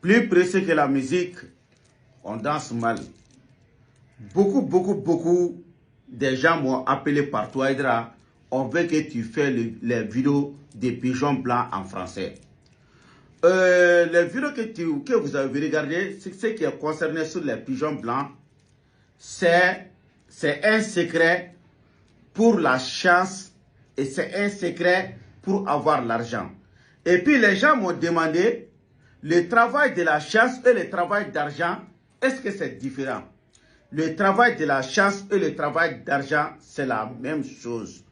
Plus pressé que la musique, on danse mal. Beaucoup des gens m'ont appelé partout, Aïdra. On veut que tu fais les vidéos des pigeons blancs en français. Les vidéos que vous avez regardées, ce qui est concerné sur les pigeons blancs, c'est un secret pour la chance et c'est un secret pour avoir l'argent. Et puis les gens m'ont demandé, le travail de la chance et le travail d'argent, est-ce que c'est différent? Le travail de la chance et le travail d'argent, c'est la même chose.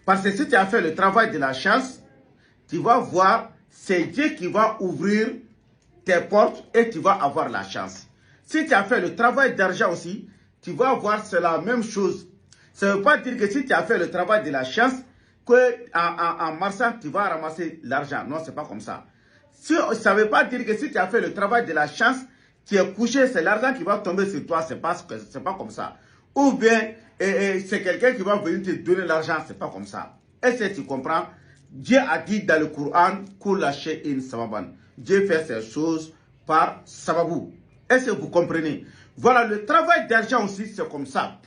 Parce que si tu as fait le travail de la chance, tu vas voir, c'est Dieu qui va ouvrir tes portes et tu vas avoir la chance. Si tu as fait le travail d'argent aussi, tu vas voir, c'est la même chose. Ça ne veut pas dire que si tu as fait le travail de la chance, qu'en marchant, tu vas ramasser l'argent. Non, ce n'est pas comme ça. Ça ne veut pas dire que si tu as fait le travail de la chance, tu es couché, c'est l'argent qui va tomber sur toi. Ce n'est pas comme ça. Ou bien, c'est quelqu'un qui va venir te donner l'argent. Ce n'est pas comme ça. Est-ce que tu comprends? Dieu a dit dans le Coran, Kula shay'in sababan. Dieu fait ces choses par sababou. Est-ce que vous comprenez? Voilà, le travail d'argent aussi, c'est comme ça.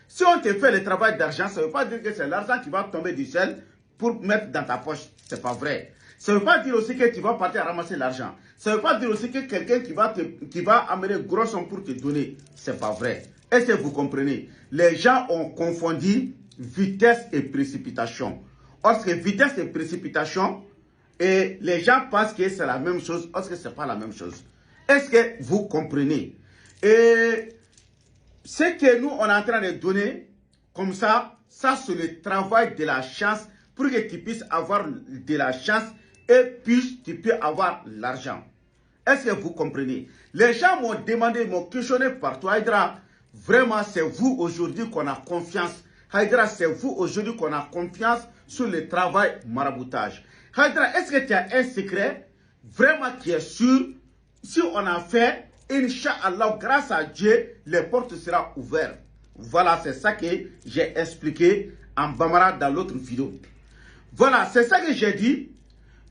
Si on te fait le travail d'argent, ça ne veut pas dire que c'est l'argent qui va tomber du ciel pour mettre dans ta poche. Ce n'est pas vrai. Ça ne veut pas dire aussi que tu vas partir ramasser l'argent. Ça ne veut pas dire aussi que quelqu'un qui va amener gros somme pour te donner. Ce n'est pas vrai. Est-ce que vous comprenez? Les gens ont confondu vitesse et précipitation. Parce que vitesse et précipitation, et les gens pensent que c'est la même chose, parce que ce n'est pas la même chose. Est-ce que vous comprenez? Et ce que nous, on est en train de donner, comme ça c'est le travail de la chance pour que tu puisses avoir de la chance et puis tu peux avoir l'argent. Est-ce que vous comprenez? Les gens m'ont demandé, m'ont questionné partout. Haïdra, vraiment, c'est vous aujourd'hui qu'on a confiance. Haïdra, c'est vous aujourd'hui qu'on a confiance sur le travail maraboutage. Haïdra, est-ce que tu as un secret vraiment qui est sûr? Si on a fait, Inch'Allah, grâce à Dieu, les portes seront ouvertes. Voilà, c'est ça que j'ai expliqué en Bambara dans l'autre vidéo. Voilà, c'est ça que j'ai dit.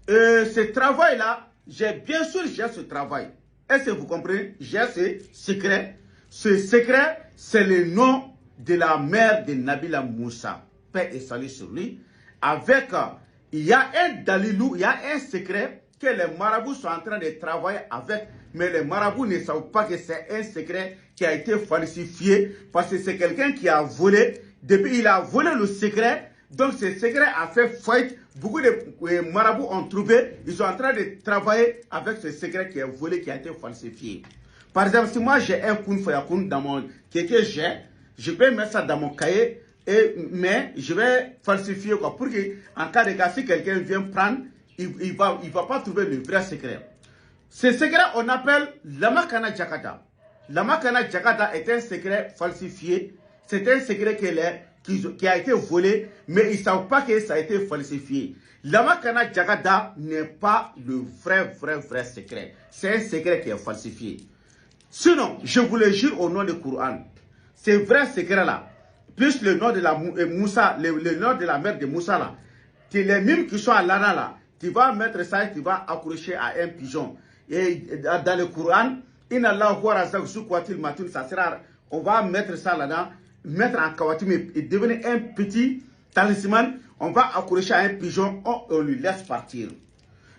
Ce travail-là, bien sûr, j'ai ce travail. Est-ce que vous comprenez? J'ai ce secret. Ce secret, c'est le nom de la mère de Nabila Moussa. Paix et salut sur lui. Avec, il y a un dalilou, il y a un secret que les marabouts sont en train de travailler avec. Mais les marabouts ne savent pas que c'est un secret qui a été falsifié parce que c'est quelqu'un qui a volé. Depuis, il a volé le secret. Donc, ce secret a fait faillite. Beaucoup de marabouts ont trouvé. Ils sont en train de travailler avec ce secret qui est volé, qui a été falsifié. Par exemple, si moi j'ai un kun fayakun dans mon que j'ai, je vais mettre ça dans mon cahier, mais je vais falsifier quoi. Pour que, en cas de cas, si quelqu'un vient prendre, il va pas trouver le vrai secret. Ce secret, on appelle Lamakana Jakata. Lamakana Jakata est un secret falsifié. C'est un secret qui a été volé, mais ils ne savent pas que ça a été falsifié. Lamakana Jakata n'est pas le vrai secret. C'est un secret qui est falsifié. Sinon, je vous le jure au nom du Coran, ce vrai secret-là, plus le nom de la Moussa, le nom de la mère de Moussa là, les mimes qui sont à l'ana là, tu vas mettre ça et tu vas accrocher à un pigeon. Et dans le Coran, ça sera, on va mettre ça là-dedans, mettre en kawatim et devenir un petit talisman, on va accrocher à un pigeon, on lui laisse partir.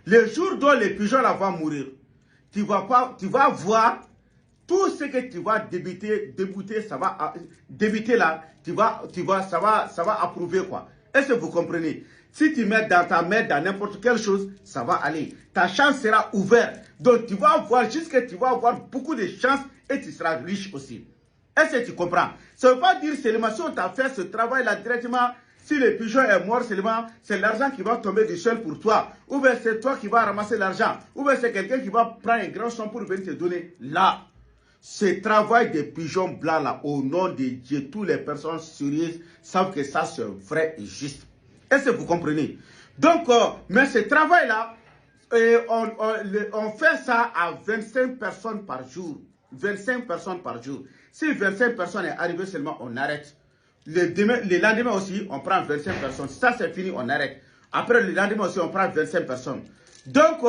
Le jour dont le pigeon là va mourir, tu vas voir tout ce que tu vas débuter, ça va débuter là, ça va approuver quoi. Est-ce que vous comprenez? Si tu mets dans ta main, dans n'importe quelle chose, ça va aller. Ta chance sera ouverte. Donc tu vas voir, jusqu'à tu vas avoir beaucoup de chance et tu seras riche aussi. Est-ce que tu comprends? Ça ne veut pas dire seulement si on t'a fait ce travail-là directement, si le pigeon est mort seulement, c'est l'argent qui va tomber du ciel pour toi. Ou bien c'est toi qui vas ramasser l'argent. Ou bien c'est quelqu'un qui va prendre un grand somme pour venir te donner. Là, ce travail des pigeons blancs là, au nom de Dieu, toutes les personnes sérieuses savent que ça c'est vrai et juste. Est-ce que vous comprenez? Donc, mais ce travail-là, on fait ça à 25 personnes par jour. 25 personnes par jour. Si 25 personnes est arrivé seulement, on arrête. Le lendemain aussi, on prend 25 personnes. Ça, c'est fini, on arrête. Après, le lendemain aussi, on prend 25 personnes. Donc,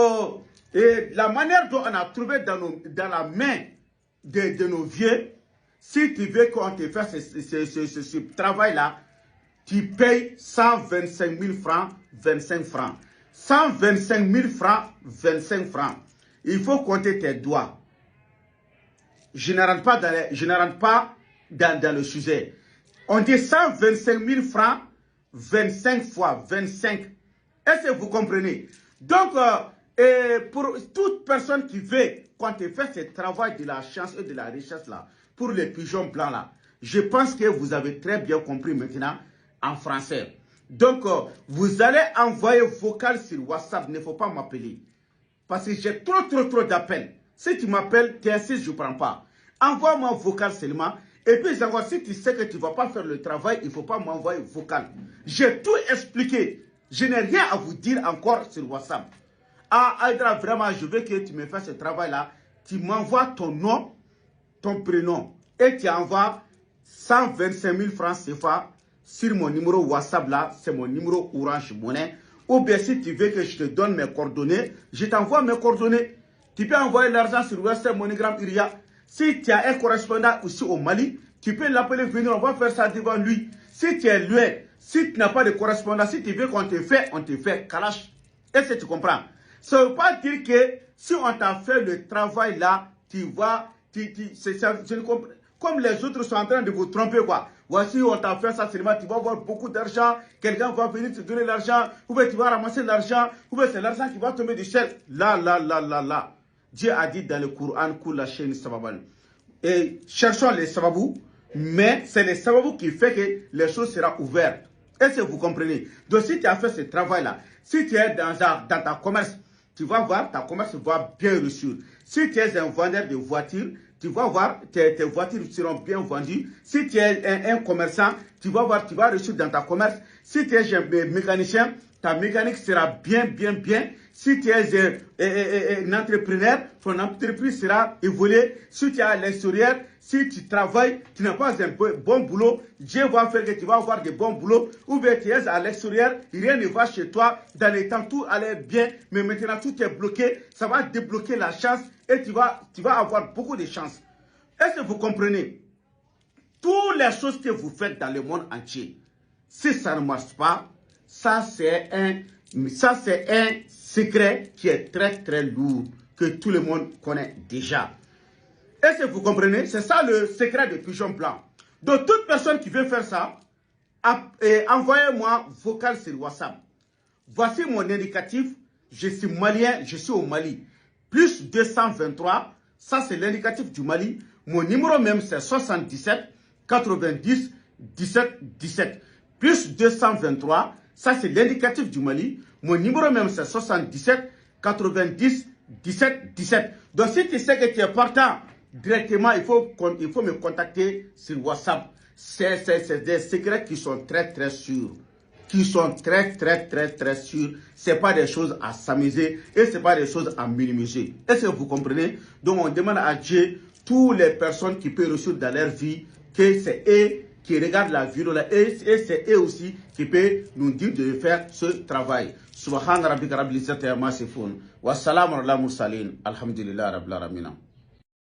Et la manière dont on a trouvé dans la main de nos vieux, si tu veux qu'on te fasse ce travail-là, tu payes 125 000 francs, 25 francs. 125 000 francs, 25 francs. Il faut compter tes doigts. Je ne rentre pas dans le sujet. On dit 125 000 francs, 25 fois 25. Est-ce que vous comprenez? Donc, pour toute personne qui veut qu'on te fasse ce travail de la chance et de la richesse là, pour les pigeons blancs là, je pense que vous avez très bien compris maintenant en français. Donc, vous allez envoyer vocal sur WhatsApp, il ne faut pas m'appeler. Parce que j'ai trop d'appels. Si tu m'appelles, tu insistes, je ne prends pas. Envoie-moi vocal seulement. Et puis, si tu sais que tu ne vas pas faire le travail, il ne faut pas m'envoyer vocal. J'ai tout expliqué. Je n'ai rien à vous dire encore sur WhatsApp. Ah, Aïdra, vraiment, je veux que tu me fasses ce travail-là. Tu m'envoies ton nom, ton prénom. Et tu envoies 125 000 francs CFA sur mon numéro WhatsApp là. C'est mon numéro Orange Monnaie. Ou bien si tu veux que je te donne mes coordonnées, je t'envoie mes coordonnées. Tu peux envoyer l'argent sur Western MoneyGram Iria. Si tu as un correspondant aussi au Mali, tu peux l'appeler venir, on va faire ça devant lui. Si tu es loin, si tu n'as pas de correspondant, si tu veux qu'on te fait, on te fait. Kalash. Est-ce que tu comprends? Ça ne veut pas dire que si on t'a fait le travail là, tu vas, comme les autres sont en train de vous tromper quoi. Voici, on t'a fait ça seulement, tu vas avoir beaucoup d'argent, quelqu'un va venir te donner l'argent, ou bien tu vas ramasser l'argent, ou bien c'est l'argent qui va tomber du ciel. Là. Dieu a dit dans le Coran, Kula Sheni Sababal. Et cherchons les sababous, mais c'est les sababous qui fait que les choses seront ouvertes. Est-ce que vous comprenez? Donc si tu as fait ce travail-là, si tu es dans ta commerce, tu vas voir, ta commerce va bien reçu. Si tu es un vendeur de voitures, tu vas voir, tes voitures seront bien vendues. Si tu es un commerçant, tu vas voir, tu vas reçu dans ta commerce. Si tu es un mécanicien, ta mécanique sera bien. Si tu es un entrepreneur, ton entreprise sera évoluée. Si tu es à l'extérieur, si tu travailles, tu n'as pas un bon boulot, Dieu va faire que tu vas avoir des bons boulots. Ou bien tu es à l'extérieur, rien ne va chez toi. Dans les temps, tout allait bien, mais maintenant tout est bloqué. Ça va débloquer la chance et tu vas avoir beaucoup de chance. Est-ce que vous comprenez? Toutes les choses que vous faites dans le monde entier, si ça ne marche pas, ça c'est un secret qui est très lourd, que tout le monde connaît déjà. Est-ce que vous comprenez? C'est ça le secret de pigeon blanc. Donc toute personne qui veut faire ça, envoyez-moi vocal sur WhatsApp. Voici mon indicatif. Je suis malien, je suis au Mali. Plus 223, ça c'est l'indicatif du Mali. Mon numéro même c'est 77 90 17 17. Plus 223, ça c'est l'indicatif du Mali. Mon numéro même c'est 77 90 17 17. Donc si tu sais que tu es partant directement, il faut me contacter sur WhatsApp. C'est des secrets qui sont très sûrs. Qui sont très sûrs. Ce n'est pas des choses à s'amuser et ce n'est pas des choses à minimiser. Est-ce que vous comprenez? Donc on demande à Dieu, toutes les personnes qui peuvent réussir dans leur vie, que c'est eux qui regardent la vidéo là et c'est eux aussi qui peuvent nous dire de faire ce travail. Subhana rabbika rabbil izzati amma yasifun wa salamun ala mursalin alhamdulillahi rabbil alamin.